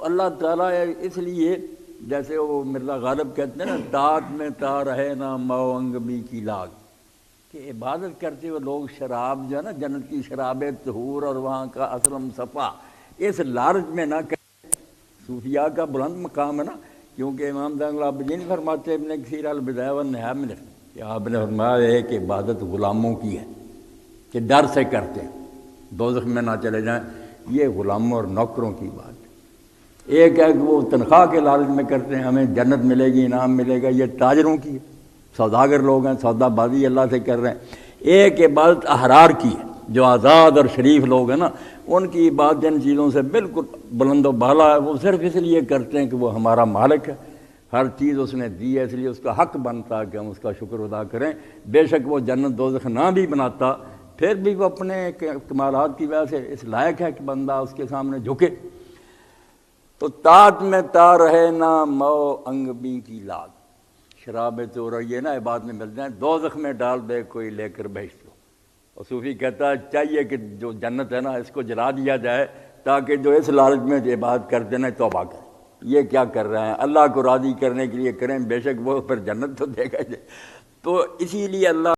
تو اللہ تعالیٰ اس لیے جیسے وہ مرزا غالب کہتے ہیں نا، طاعت میں تا رہے نا مئو انگبی کی لاگ، کہ عبادت کرتے ہوئے لوگ شراب جو ہے نا، جنت کی شراب طہور اور وہاں کا اسلم صفا، اس لالچ میں نہ کریں۔ صوفیاء کا بلند مقام ہے نا، کیونکہ امام زین العابدین فرماتے ابن کثیر البدایہ والنہایہ میں کہ آپ نے فرمایا ہے کہ عبادت غلاموں کی ہے، کہ ڈر سے کرتے ہیں دوزخ میں نہ چلے جائیں، یہ غلاموں اور نوکروں کی بات ہے۔ ایک ہے کہ وہ تنخواہ کے لالچ میں کرتے ہیں، ہمیں جنت ملے گی، انعام ملے گا، یہ تاجروں کی ہے، سوداگر لوگ ہیں، سودا بازی اللہ سے کر رہے ہیں۔ ایک عبادت احرار کی ہے، جو آزاد اور شریف لوگ ہیں نا، ان کی عبادت ان چیزوں سے بالکل بلند و بالا ہے، وہ صرف اس لیے کرتے ہیں کہ وہ ہمارا مالک ہے، ہر چیز اس نے دی ہے، اس لیے اس کا حق بنتا ہے کہ ہم اس کا شکر ادا کریں۔ بے شک وہ جنت دوزخ نہ بھی بناتا، پھر بھی وہ اپنے کمالات کی وجہ سے اس لائق ہے کہ بندہ اس کے سامنے جھکے۔ تو طاعت میں تا رہے نا مئو انگبی کی لاگ، شراب طہور یہ نا عبادت میں مل جائیں، دوزخ میں ڈال دے کوئی لے کر بہشت کو۔ اور صوفی کہتا ہے چاہیے کہ جو جنت ہے نا اس کو جلا دیا جائے، تاکہ جو اس لالچ میں عبادت کرتے ہیں توبہ کریں، یہ کیا کر رہے ہیں، اللہ کو راضی کرنے کے لیے کریں، بے شک وہ پھر جنت تو دے گا۔ تو اسی لیے اللہ